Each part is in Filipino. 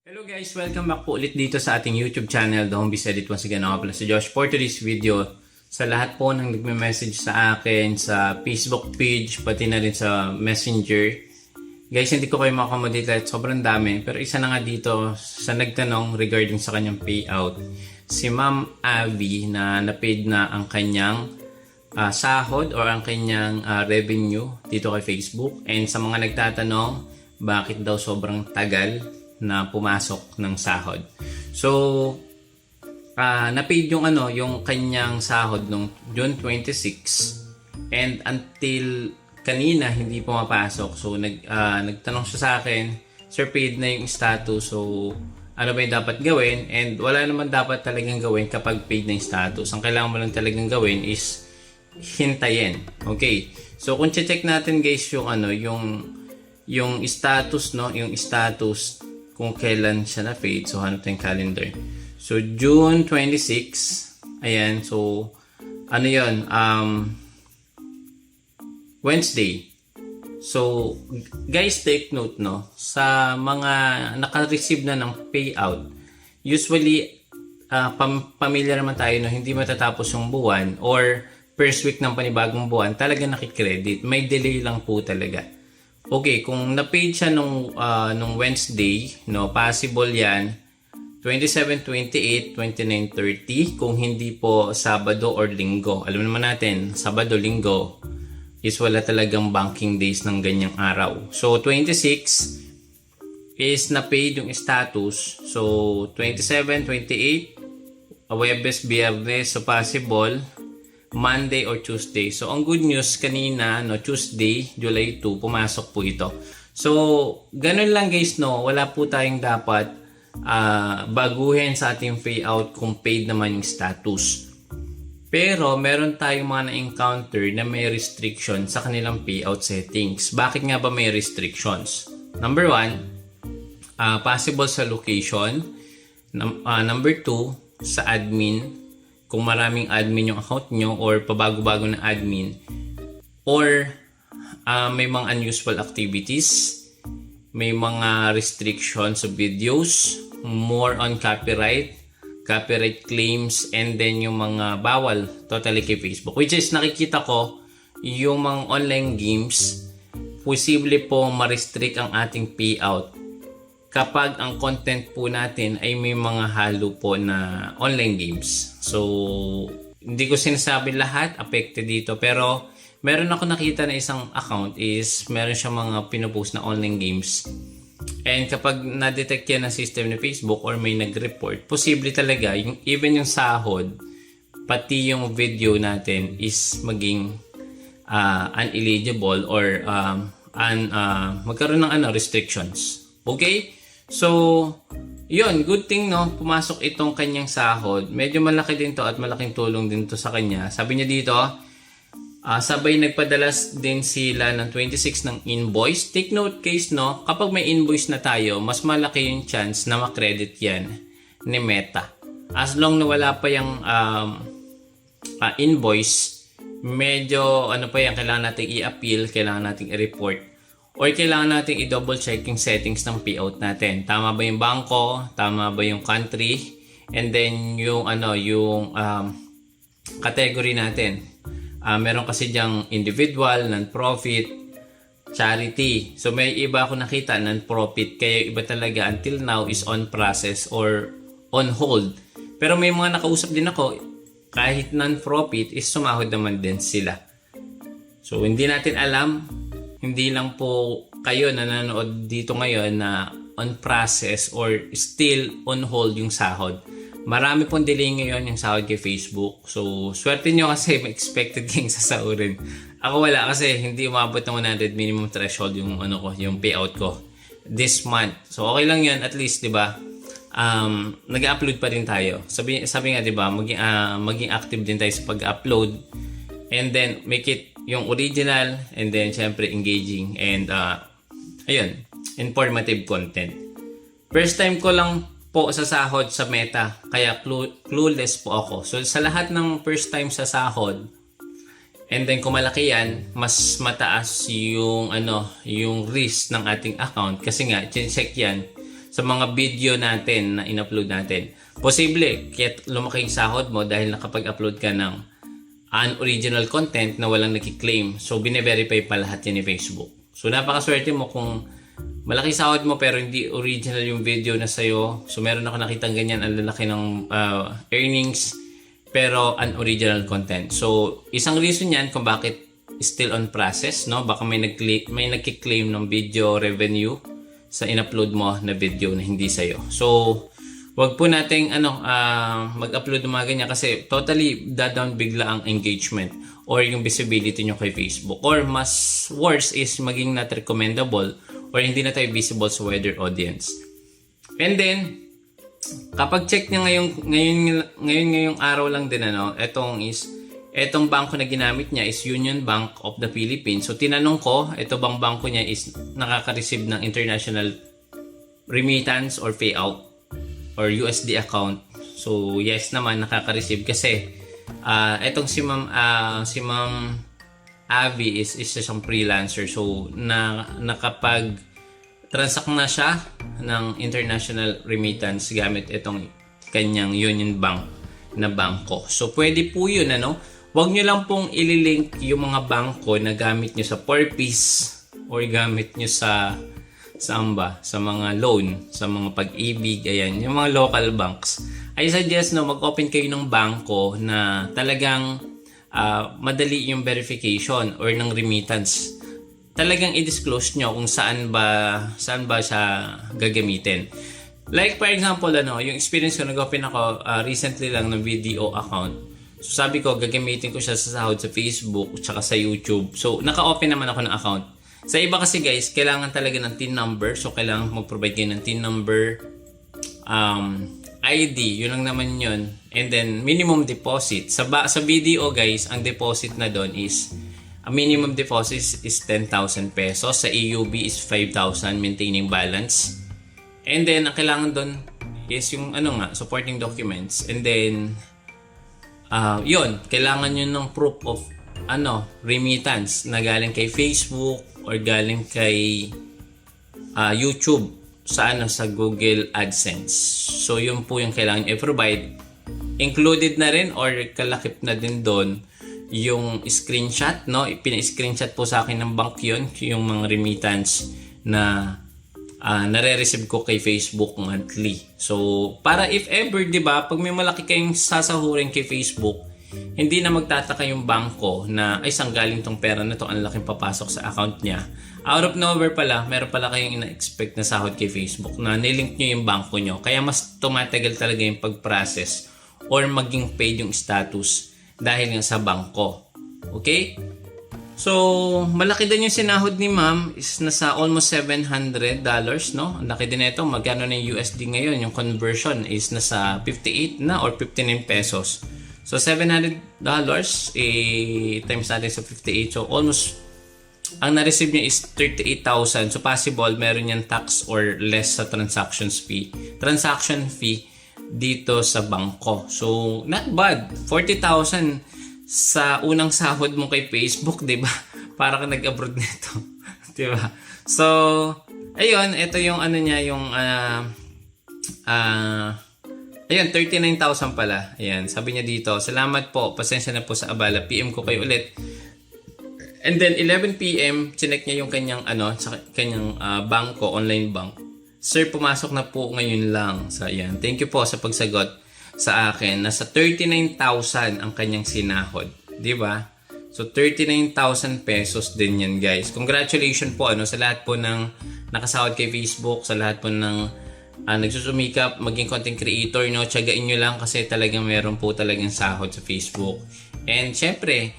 Hello guys, welcome back po ulit dito sa ating YouTube channel, The Home Biz Edit. Once again, ako pala si Josh. For today's video, sa lahat po ng nagme-message sa akin sa Facebook page, pati na rin sa Messenger. Guys, hindi ko kayo makakomodate at sobrang dami. Pero isa na nga dito sa nagtanong regarding sa kanyang payout. Si Ma'am Avi na na-paid na ang kanyang sahod or ang kanyang revenue dito kay Facebook. And sa mga nagtatanong, bakit daw sobrang tagal na pumasok ng sahod. So, na-paid yung kanyang sahod nung June 26 and until kanina hindi pumapasok. So, nagtanong siya sa akin, Sir, paid na yung status. So, ano ba yung dapat gawin? And wala naman dapat talagang gawin kapag paid na yung status. Ang kailangan mo lang talagang gawin is hintayin. Okay. So, kung check natin guys yung status, yung status kung kailan siya na-paid. So, hanap tayong calendar. So, June 26. Ayan. So, ano yun? Wednesday. So, guys, take note, sa mga naka-receive na ng payout, usually, pamilya naman tayo na hindi matatapos yung buwan or first week ng panibagong buwan, talaga nakikredit. May delay lang po talaga. Okay, kung na-paid siya nung Wednesday, possible yan 27, 28, 29, 30. Kung hindi po Sabado or Linggo. Alam naman natin, Sabado, Linggo is wala talagang banking days ng ganyang araw. So, 26 is na-paid yung status. So, 27, 28, Huwebes, Biyernes, so possible Monday or Tuesday. So, ang good news kanina, Tuesday, July 2, pumasok po ito. So, ganun lang guys, wala po tayong dapat baguhin sa ating payout kung paid naman yung status. Pero, meron tayong mga na-encounter na may restriction sa kanilang payout settings. Bakit nga ba may restrictions? Number 1, possible sa location. Number 2, sa admin. Kung maraming admin yung account nyo or pabago-bago na admin, or may mga unusual activities, may mga restrictions sa videos, more on copyright claims, and then yung mga bawal totally kay Facebook. Which is nakikita ko yung mga online games, posible po ma-restrict ang ating payout kapag ang content po natin ay may mga halo po na online games. So, hindi ko sinasabi lahat affected dito, pero meron ako nakita na isang account is meron siya mga pinupost na online games. And kapag na-detect yan ng system ni Facebook or may nag-report, posible talaga even yung sahod, pati yung video natin is maging uneligible or magkaroon ng restrictions. Okay? So, yun, good thing pumasok itong kanyang sahod. Medyo malaki din to at malaking tulong din to sa kanya. Sabi niya dito, sabay nagpadalas din sila ng 26 ng invoice. Take note case, kapag may invoice na tayo, mas malaki yung chance na makredit yan ni Meta. As long na wala pa yung invoice, medyo kailangan natin i-appeal, kailangan natin i-report. Or kailangan natin i-double check yung settings ng payout natin. Tama ba yung bangko? Tama ba yung country? And then yung category natin. Meron kasi diyang individual, non-profit, charity. So may iba ako nakita non-profit. Kaya iba talaga until now is on process or on hold. Pero may mga nakausap din ako, kahit non-profit is sumahod naman din sila. So hindi natin alam. Hindi lang po kayo na nanonood dito ngayon na on process or still on hold yung sahod. Marami pong delay ngayon yung sahod kay Facebook. So, swerte nyo kasi may expected kayong sasahurin. Ako wala kasi hindi umabot ng 100 minimum threshold yung yung payout ko this month. So, okay lang yun at least, 'di ba? Nag-upload pa rin tayo. Sabi nga 'di ba, maging active din tayo sa pag-upload. And then make it yung original, and then syempre engaging and informative content. First time ko lang po sa sahod sa Meta, kaya clueless po ako. So sa lahat ng first time sa sahod, and then kung malaki yan, mas mataas yung yung risk ng ating account kasi nga check yan sa mga video natin na in-upload natin. Posible, kaya lumaki yung sahod mo dahil nakapag-upload ka ng unoriginal content na walang nakiklaim. So, bine-verify pa lahat yan ni Facebook. So, napakaswerte mo kung malaki sahod mo pero hindi original yung video na sa'yo. So, meron ako nakitang ganyan, ang lalaki ng earnings pero unoriginal content. So, isang reason yan kung bakit still on process, no? Baka may nagki-claim ng video revenue sa in-upload mo na video na hindi sa'yo. So, wag po nating mag-upload ng mga ganyan kasi totally down bigla ang engagement or yung visibility nyo kay Facebook. Or mas worse is maging not recommendable or hindi na tayo visible sa wider audience. And then, kapag check niya ngayong araw lang din, etong bangko na ginamit niya is Union Bank of the Philippines. So, tinanong ko, ito bang bangko niya is nakaka-receive ng international remittance or payout or USD account. So, yes naman, nakaka-receive kasi etong si Ma'am Abby is isang freelancer. So, nakapag-transact na siya ng international remittance gamit itong kanyang Union Bank na bangko. So, pwede po yun, Huwag nyo lang pong ililink yung mga bangko na gamit nyo sa purpose or gamit nyo sa mga loan, sa mga pag-ibig, ayan, yung mga local banks. I suggest mag-open kayo ng bangko na talagang madali yung verification or ng remittance. Talagang i-disclose nyo kung saan ba siya gagamitin. Like for example, yung experience ko, nag-open ako recently lang ng video account. So sabi ko, gagamitin ko siya sa sahod sa Facebook at sa YouTube. So naka-open naman ako ng account. Sa iba kasi guys, kailangan talaga ng TIN number. So kailangan mag-provide kayo ng TIN number, ID, yun lang naman yun. And then minimum deposit. Sa video guys, ang deposit na doon is a minimum deposit is 10,000 pesos. Sa EUB is 5,000 maintaining balance. And then ang kailangan doon is yung supporting documents. And then yun, kailangan nyo ng proof of remittance na galing kay Facebook or galing kay YouTube sa Google AdSense. So yun po yung kailangan nyo i-provide. Included na rin or kalakip na din doon yung screenshot, Pina-screenshot po sa akin ng bank yun, yung mga remittance na nare-receive ko kay Facebook monthly. So, para if ever, di ba, pag may malaki kayong sasahurin kay Facebook, hindi na magtataka yung bangko na ay saan galing tong pera na to, ang laking papasok sa account niya. Out of nowhere pala, meron pala kayong ina-expect na sahod kay Facebook na nilink nyo yung bangko nyo. Kaya mas tumatagal talaga yung pag-process or maging paid yung status dahil nga sa bangko. Okay? So, malaki din yung sinahod ni ma'am is nasa almost $700, no? Ang laki din ito. Magkano na yung USD ngayon? Yung conversion is nasa 58 na or 59 pesos. So, $700 times natin sa 58. So, almost, ang na-receive niya is 38,000. So, possible, meron yan tax or less sa transaction fee dito sa bangko. So, not bad. 40,000 sa unang sahod mo kay Facebook, 'di ba? Para ka nag-abroad nito, 'di ba? So, ayun, ito yung niya, yung ayun, 39,000 pala. Ayan, sabi niya dito, salamat po, pasensya na po sa abala, PM ko kayo ulit. And then 11 PM, chinek niya yung kanyang sa kanyang bangko, online bank. Sir, pumasok na po ngayon lang. So, ayan, thank you po sa pagsagot sa akin. Nasa 39,000 ang kanyang sinahod, di ba? So 39,000 pesos din yan, guys. Congratulations po sa lahat po ng nakasahod kay Facebook, sa lahat po ng nagsusumikap maging content creator, Tiyagain nyo lang kasi talagang meron po talagang sahod sa Facebook. And syempre,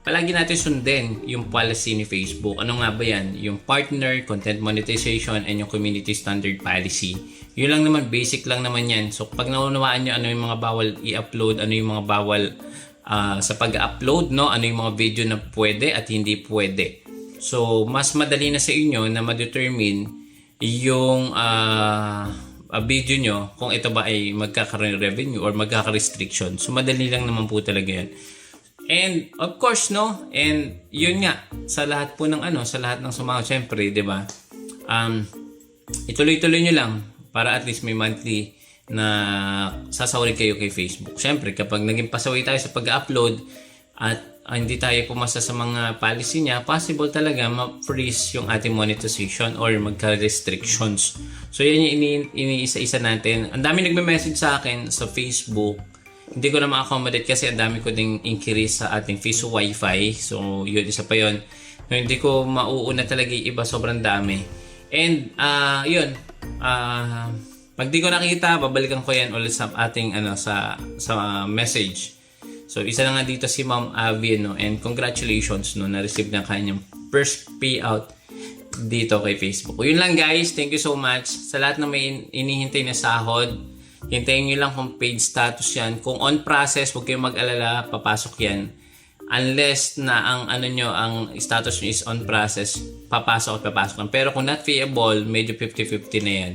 palagi natin sundin yung policy ni Facebook. Ano nga ba yan? Yung partner, content monetization, and yung community standard policy. Yun lang naman, basic lang naman yan. So, pag naunawaan nyo ano yung mga bawal i-upload, ano yung mga bawal sa pag-upload, ano yung mga video na pwede at hindi pwede. So, mas madali na sa inyo na ma-determine yung video nyo kung ito ba ay magkakaroon revenue or magkaka-restriction. So, madali lang naman po talaga yan. And of course, and yun nga, sa lahat po ng sa lahat ng sumahod, syempre, 'di ba? Ituloy-tuloy niyo lang para at least may monthly na sasawari kayo kay Facebook. Siyempre, kapag naging pasaway tayo sa pag-upload at hindi tayo pumasa sa mga policy niya, possible talaga ma-freeze yung ating monetization or magka-restrictions. So, yan yung iniisa-isa natin. Ang dami nagme-message sa akin sa Facebook. Hindi ko na ma-accommodate kasi ang dami ko ding increase sa ating Facebook Wi-Fi. So, yun, isa pa yun. So, hindi ko mauuna talaga yung iba, sobrang dami. And, yun. Pag di ko nakita, babalikan ko yan ulit sa ating, sa message. So, isa na nga dito si Ma'am Avi, no? And congratulations, no? Na-receive na kanyang first payout dito kay Facebook. Yun lang, guys. Thank you so much. Sa lahat na may inihintay na sahod, hintayin nyo lang kung paid status yan. Kung on process, huwag kayong mag-alala, papasok yan. Unless na ang status nyo is on process, papasok at papasok yan. Pero kung not payable, medyo 50-50 na yan.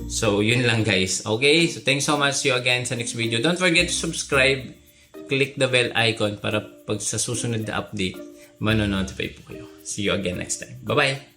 So, yun lang, guys. Okay? So, thanks so much. See you again sa next video. Don't forget to subscribe. Click the bell icon para pag sa susunod na update, manonotify po kayo. See you again next time. Bye-bye!